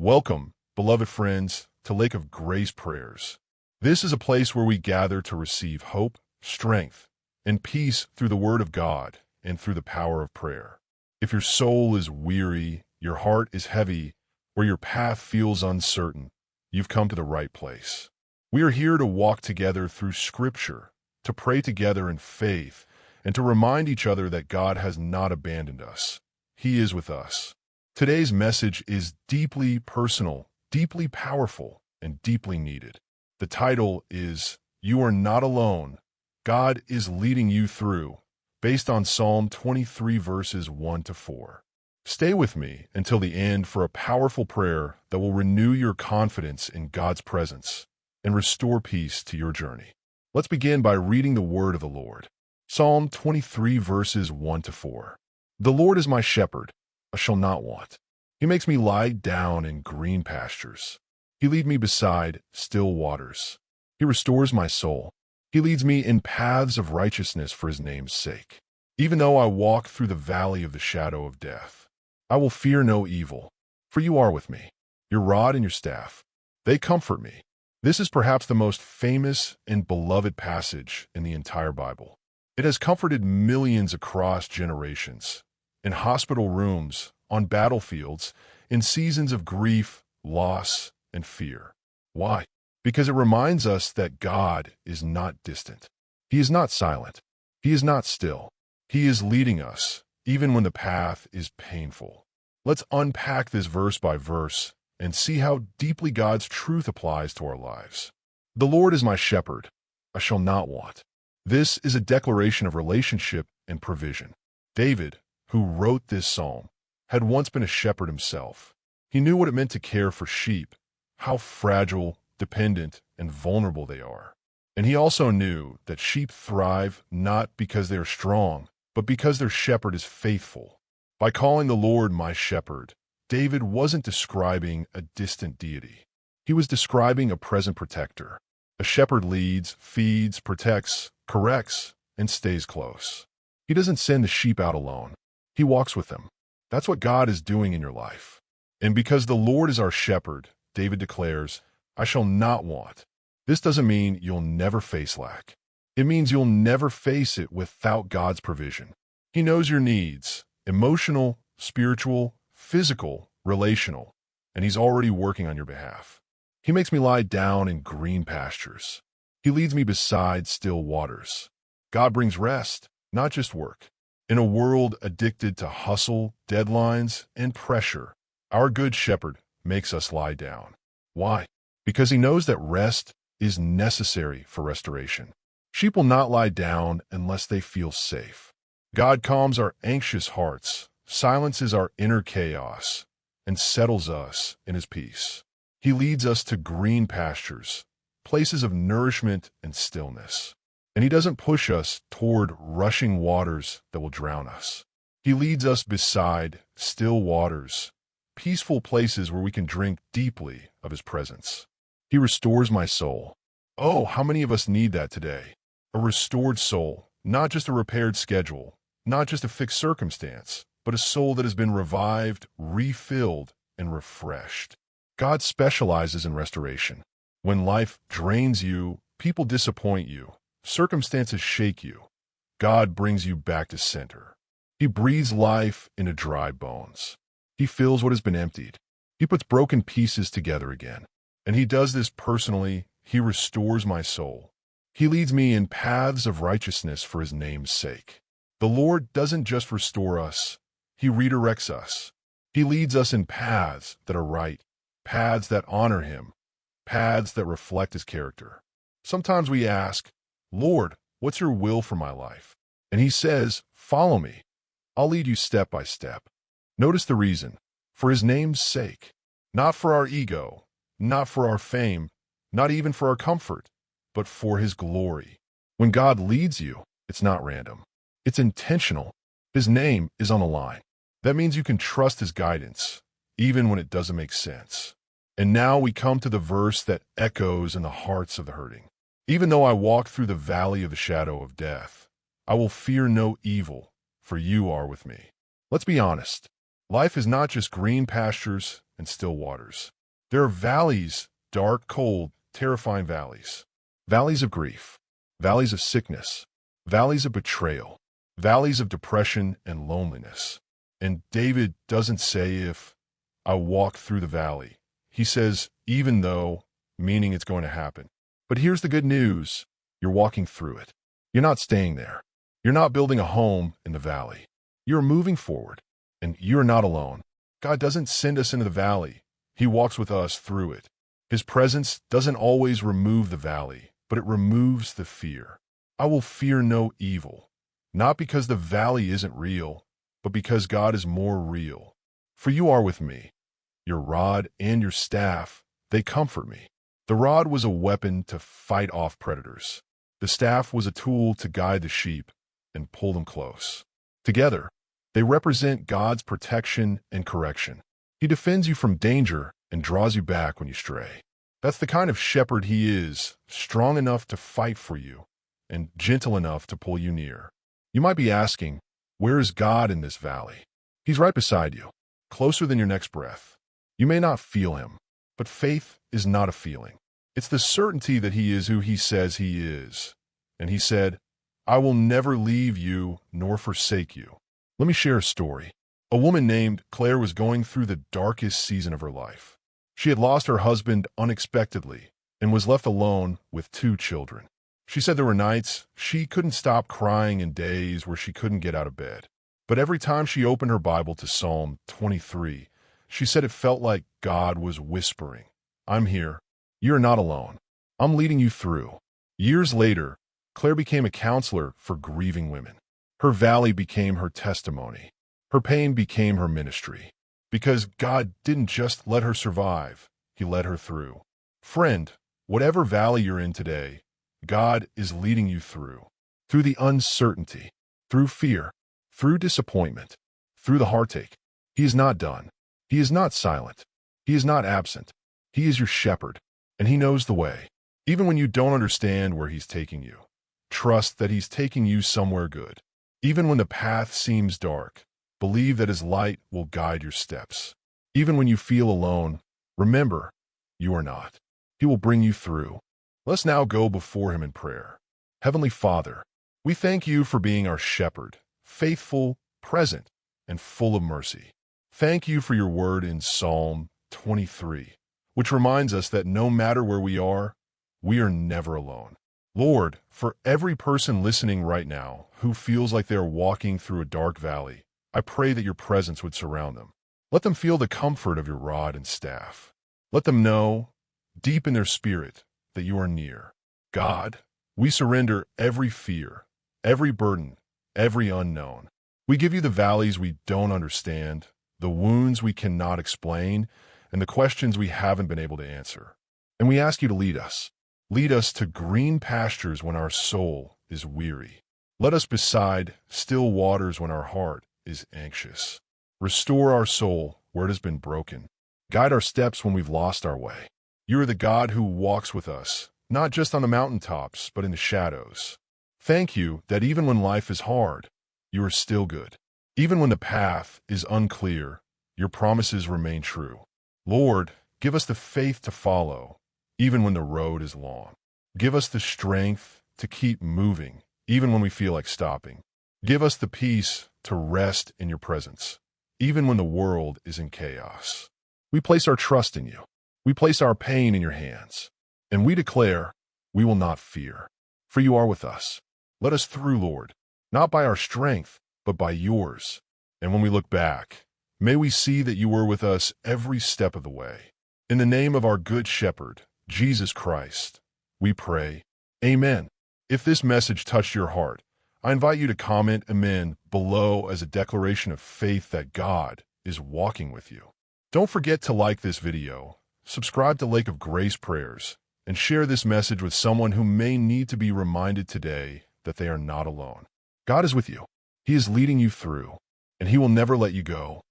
Welcome, beloved friends, to Lake of Grace Prayers. This is a place where we gather to receive hope, strength, and peace through the Word of God and through the power of prayer. If your soul is weary, your heart is heavy, or your path feels uncertain, you've come to the right place. We are here to walk together through Scripture, to pray together in faith, and to remind each other that God has not abandoned us. He is with us. Today's message is deeply personal, deeply powerful, and deeply needed. The title is, You Are Not Alone. God is Leading You Through, based on Psalm 23 verses 1 to 4. Stay with me until the end for a powerful prayer that will renew your confidence in God's presence and restore peace to your journey. Let's begin by reading the word of the Lord. Psalm 23 verses 1 to 4. The Lord is my shepherd, I shall not want. He makes me lie down in green pastures. He leads me beside still waters. He restores my soul. He leads me in paths of righteousness for his name's sake. Even though I walk through the valley of the shadow of death, I will fear no evil, for you are with me. Your rod and your staff, they comfort me. This is perhaps the most famous and beloved passage in the entire Bible. It has comforted millions across generations, in hospital rooms, on battlefields, in seasons of grief, loss, and fear. Why? Because it reminds us that God is not distant. He is not silent. He is not still. He is leading us, even when the path is painful. Let's unpack this verse by verse and see how deeply God's truth applies to our lives. The Lord is my shepherd, I shall not want. This is a declaration of relationship and provision. David, who wrote this psalm, had once been a shepherd himself. He knew what it meant to care for sheep, how fragile, dependent, and vulnerable they are. And he also knew that sheep thrive not because they are strong, but because their shepherd is faithful. By calling the Lord my shepherd, David wasn't describing a distant deity. He was describing a present protector. A shepherd leads, feeds, protects, corrects, and stays close. He doesn't send the sheep out alone. He walks with them. That's what God is doing in your life. And because the Lord is our shepherd, David declares, I shall not want. This doesn't mean you'll never face lack. It means you'll never face it without God's provision. He knows your needs, emotional, spiritual, physical, relational, and he's already working on your behalf. He makes me lie down in green pastures. He leads me beside still waters. God brings rest, not just work. In a world addicted to hustle, deadlines, and pressure, our good shepherd makes us lie down. Why? Because he knows that rest is necessary for restoration. Sheep will not lie down unless they feel safe. God calms our anxious hearts, silences our inner chaos, and settles us in his peace. He leads us to green pastures, places of nourishment and stillness. And he doesn't push us toward rushing waters that will drown us. He leads us beside still waters, peaceful places where we can drink deeply of his presence. He restores my soul. Oh, how many of us need that today? A restored soul, not just a repaired schedule, not just a fixed circumstance, but a soul that has been revived, refilled, and refreshed. God specializes in restoration. When life drains you, people disappoint you, circumstances shake you, God brings you back to center. He breathes life into dry bones. He fills what has been emptied. He puts broken pieces together again. And he does this personally. He restores my soul. He leads me in paths of righteousness for his name's sake. The Lord doesn't just restore us. He redirects us. He leads us in paths that are right, paths that honor him, paths that reflect his character. Sometimes we ask, Lord, what's your will for my life? And he says, follow me. I'll lead you step by step. Notice the reason. For his name's sake. Not for our ego, not for our fame, not even for our comfort, but for his glory. When God leads you, it's not random. It's intentional. His name is on the line. That means you can trust his guidance, even when it doesn't make sense. And now we come to the verse that echoes in the hearts of the hurting. Even though I walk through the valley of the shadow of death, I will fear no evil, for you are with me. Let's be honest. Life is not just green pastures and still waters. There are valleys, dark, cold, terrifying valleys. Valleys of grief, valleys of sickness, valleys of betrayal, valleys of depression and loneliness. And David doesn't say if I walk through the valley. He says, even though, meaning it's going to happen. But here's the good news. You're walking through it. You're not staying there. You're not building a home in the valley. You're moving forward, and you're not alone. God doesn't send us into the valley. He walks with us through it. His presence doesn't always remove the valley, but it removes the fear. I will fear no evil, not because the valley isn't real, but because God is more real. For you are with me. Your rod and your staff, they comfort me. The rod was a weapon to fight off predators. The staff was a tool to guide the sheep and pull them close. Together, they represent God's protection and correction. He defends you from danger and draws you back when you stray. That's the kind of shepherd he is, strong enough to fight for you and gentle enough to pull you near. You might be asking, where is God in this valley? He's right beside you, closer than your next breath. You may not feel him, but faith is not a feeling. It's the certainty that he is who he says he is. And he said, I will never leave you nor forsake you. Let me share a story. A woman named Claire was going through the darkest season of her life. She had lost her husband unexpectedly and was left alone with 2 children. She said there were nights she couldn't stop crying and days where she couldn't get out of bed. But every time she opened her Bible to Psalm 23, she said it felt like God was whispering, I'm here. You're not alone. I'm leading you through. Years later, Claire became a counselor for grieving women. Her valley became her testimony. Her pain became her ministry. Because God didn't just let her survive, he led her through. Friend, whatever valley you're in today, God is leading you through the uncertainty, through fear, through disappointment, through the heartache. He is not done. He is not silent. He is not absent. He is your shepherd, and he knows the way. Even when you don't understand where he's taking you, trust that he's taking you somewhere good. Even when the path seems dark, believe that his light will guide your steps. Even when you feel alone, remember, you are not. He will bring you through. Let's now go before him in prayer. Heavenly Father, we thank you for being our shepherd, faithful, present, and full of mercy. Thank you for your word in Psalm 23, which reminds us that no matter where we are never alone. Lord, for every person listening right now who feels like they are walking through a dark valley, I pray that your presence would surround them. Let them feel the comfort of your rod and staff. Let them know, deep in their spirit, that you are near. God, we surrender every fear, every burden, every unknown. We give you the valleys we don't understand, the wounds we cannot explain, and the questions we haven't been able to answer. And we ask you to lead us. Lead us to green pastures when our soul is weary. Let us beside still waters when our heart is anxious. Restore our soul where it has been broken. Guide our steps when we've lost our way. You are the God who walks with us, not just on the mountaintops, but in the shadows. Thank you that even when life is hard, you are still good. Even when the path is unclear, your promises remain true. Lord, give us the faith to follow, even when the road is long. Give us the strength to keep moving, even when we feel like stopping. Give us the peace to rest in your presence, even when the world is in chaos. We place our trust in you. We place our pain in your hands, and we declare we will not fear, for you are with us. Let us through, Lord, not by our strength, but by yours. And when we look back, may we see that you were with us every step of the way. In the name of our good shepherd, Jesus Christ, we pray. Amen. If this message touched your heart, I invite you to comment amen below as a declaration of faith that God is walking with you. Don't forget to like this video, subscribe to Lake of Grace Prayers, and share this message with someone who may need to be reminded today that they are not alone. God is with you. He is leading you through, and he will never let you go.